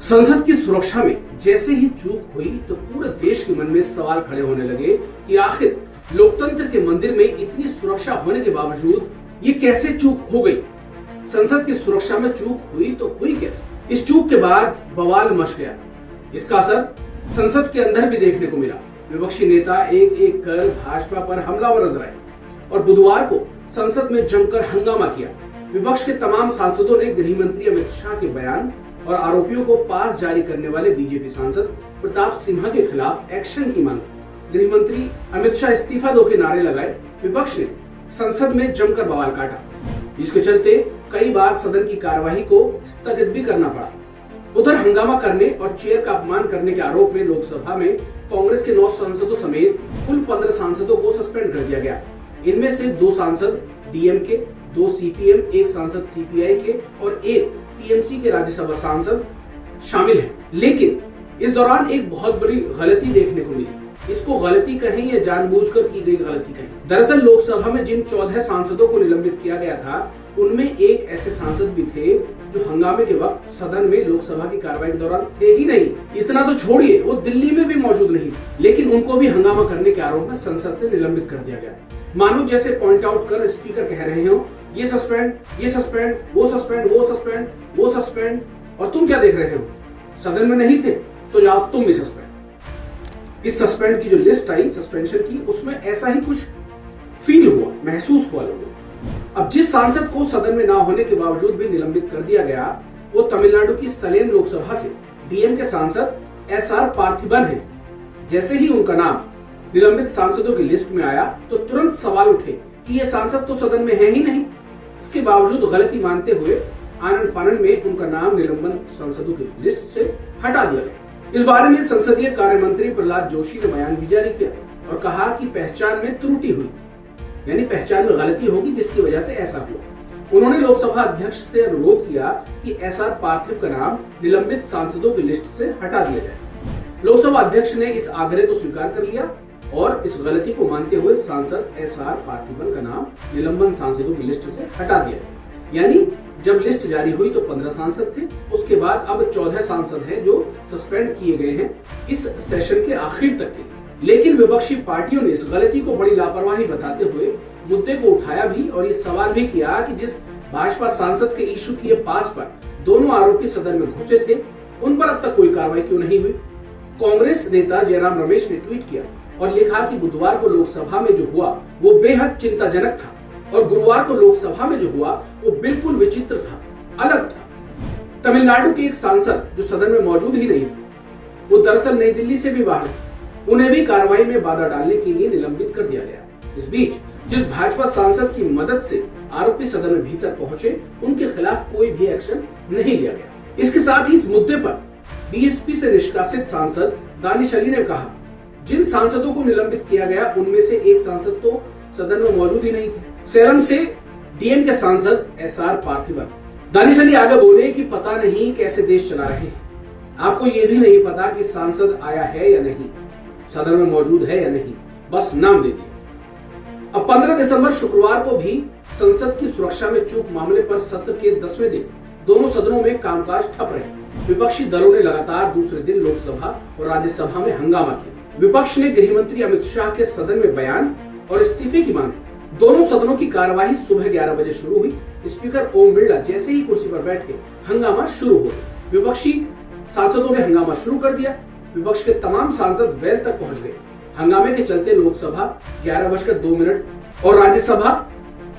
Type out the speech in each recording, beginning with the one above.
संसद की सुरक्षा में जैसे ही चूक हुई तो पूरे देश के मन में सवाल खड़े होने लगे कि आखिर लोकतंत्र के मंदिर में इतनी सुरक्षा होने के बावजूद ये कैसे चूक हो गई। संसद की सुरक्षा में चूक हुई तो हुई कैसे। इस चूक के बाद बवाल मच गया। इसका असर संसद के अंदर भी देखने को मिला। विपक्षी नेता एक एक कर भाजपा पर हमलावर नजर आए और बुधवार को संसद में जमकर हंगामा किया। विपक्ष के तमाम सांसदों ने गृह मंत्री अमित शाह के बयान और आरोपियों को पास जारी करने वाले बीजेपी सांसद प्रताप सिन्हा के खिलाफ एक्शन की मांग। गृह मंत्री अमित शाह इस्तीफा दो के नारे लगाए। विपक्ष ने संसद में जमकर बवाल काटा। इसके चलते कई बार सदन की कार्यवाही को स्थगित भी करना पड़ा। उधर हंगामा करने और चेयर का अपमान करने के आरोप में लोकसभा में कांग्रेस के 9 सांसदों समेत कुल 15 सांसदों को सस्पेंड कर दिया गया। इनमें से 2 सांसद डीएमके, 2 सीपीएम, 1 सांसद सीपीआई के और 1 टीएमसी के राज्यसभा सांसद शामिल हैं। लेकिन इस दौरान एक बहुत बड़ी गलती देखने को मिली। इसको गलती कहें या जानबूझकर की गई गलती कहें। दरअसल लोकसभा में जिन 14 सांसदों को निलंबित किया गया था उनमें एक ऐसे सांसद भी थे जो हंगामे के वक्त सदन में लोकसभा की कार्रवाई के दौरान थे ही नहीं। इतना तो छोड़िए, वो दिल्ली में भी मौजूद नहीं थे। लेकिन उनको भी हंगामा करने के आरोप में संसद से निलंबित कर दिया गया। मानो जैसे पॉइंट आउट कर स्पीकर कह रहे हो ये सस्पेंड, ये सस्पेंड, वो सस्पेंड, वो सस्पेंड, वो सस्पेंड, और तुम क्या देख रहे हो? सदन में नहीं थे तो जाओ तुम भी सस्पेंड। इस सस्पेंड की जो लिस्ट आई सस्पेंशन की, उसमें ऐसा ही कुछ फील हुआ, महसूस हुआ लोगों को। अब जिस सांसद को सदन में ना होने के बावजूद भी निलंबित कर दिया गया वो तमिलनाडु की सलेम लोकसभा से डीएम के सांसद एसआर पार्थिबन है। जैसे ही उनका नाम निलंबित सांसदों की लिस्ट में आया तो तुरंत सवाल उठे कि ये सांसद तो सदन में है ही नहीं। इसके बावजूद गलती मानते हुए आनंद फानन में उनका नाम निलंबन सांसदों की लिस्ट से हटा दिया गया। इस बारे में संसदीय कार्य मंत्री प्रहलाद जोशी ने बयान भी जारी किया और कहा कि पहचान में त्रुटि हुई, यानी पहचान में गलती होगी जिसकी वजह से ऐसा हुआ। उन्होंने लोकसभा अध्यक्ष से अनुरोध किया कि एसआर पार्थिव का नाम निलंबित सांसदों की लिस्ट से हटा दिया जाए। लोकसभा अध्यक्ष ने इस आग्रह को स्वीकार कर लिया और इस गलती को मानते हुए सांसद एसआर पार्थिबन का नाम निलंबन सांसदों की लिस्ट से हटा दिया। यानी जब लिस्ट जारी हुई तो 15 सांसद थे, उसके बाद अब 14 सांसद हैं जो सस्पेंड किए गए हैं इस सेशन के आखिर तक के। लेकिन विपक्षी पार्टियों ने इस गलती को बड़ी लापरवाही बताते हुए मुद्दे को उठाया भी और ये सवाल भी किया कि जिस भाजपा सांसद के इशू किए पास पर दोनों आरोपी सदन में घुसे थे उन पर अब तक कोई कार्रवाई क्यों नहीं हुई। कांग्रेस नेता जयराम रमेश ने ट्वीट किया और लिखा कि बुधवार को लोकसभा में जो हुआ वो बेहद चिंताजनक था और गुरुवार को लोकसभा में जो हुआ वो बिल्कुल विचित्र था, अलग था। तमिलनाडु के एक सांसद जो सदन में मौजूद ही नहीं थे, वो दरअसल नई दिल्ली से भी बाहर थे। उन्हें भी कार्रवाई में बाधा डालने के लिए निलंबित कर दिया गया। इस बीच जिस भाजपा सांसद की मदद से आरोपी सदन में भीतर पहुंचे उनके खिलाफ कोई भी एक्शन नहीं लिया गया। इसके साथ ही इस मुद्दे पर बीएसपी से निष्कासित सांसद दानिश अली ने कहा जिन सांसदों को निलंबित किया गया उनमें से एक सांसद तो सदन में मौजूद ही नहीं थे। सेलम से डीएम के सांसद एसआर पार्थिबन। दानिश अली आगे बोले कि पता नहीं कैसे देश चला रहे हैं, आपको ये भी नहीं पता कि सांसद आया है या नहीं, सदन में मौजूद है या नहीं, बस नाम दे दिया। अब 15 दिसंबर शुक्रवार को भी संसद की सुरक्षा में चूक मामले पर सत्र के 10वें दिन दोनों सदनों में कामकाज ठप रहे। विपक्षी दलों ने लगातार दूसरे दिन लोकसभा और राज्यसभा में हंगामा किया। विपक्ष ने गृह मंत्री अमित शाह के सदन में बयान और इस्तीफे की मांग। दोनों सदनों की कार्यवाही सुबह 11 बजे शुरू हुई। स्पीकर ओम बिरला जैसे ही कुर्सी पर बैठे हंगामा शुरू हो गया। विपक्षी सांसदों ने हंगामा शुरू कर दिया। विपक्ष के तमाम सांसद वेल तक पहुंच गए। हंगामे के चलते लोकसभा 11:02 और राज्यसभा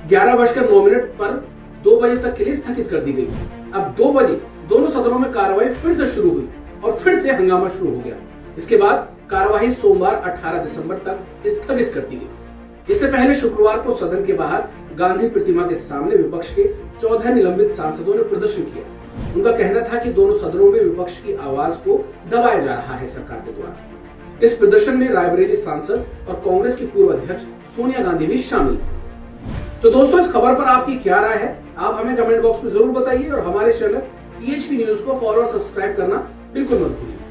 11:09 पर 2 बजे तक के लिए स्थगित कर दी गई। अब 2 बजे दोनों सदनों में कार्यवाही फिर से शुरू हुई और फिर से हंगामा शुरू हो गया। इसके बाद कार्यवाही सोमवार 18 दिसंबर तक स्थगित कर दी गई। इससे पहले शुक्रवार को सदन के बाहर गांधी प्रतिमा के सामने विपक्ष के 14 निलंबित सांसदों ने प्रदर्शन किया। उनका कहना था कि दोनों सदनों में विपक्ष की आवाज को दबाया जा रहा है सरकार के द्वारा। इस प्रदर्शन में रायबरेली सांसद और कांग्रेस की पूर्व अध्यक्ष सोनिया गांधी भी शामिल थे। तो दोस्तों इस खबर पर आपकी क्या राय है आप हमें कमेंट बॉक्स में जरूर बताइए और हमारे चैनल टीएचपी न्यूज को फॉलो और सब्सक्राइब करना बिल्कुल मत भूलिए।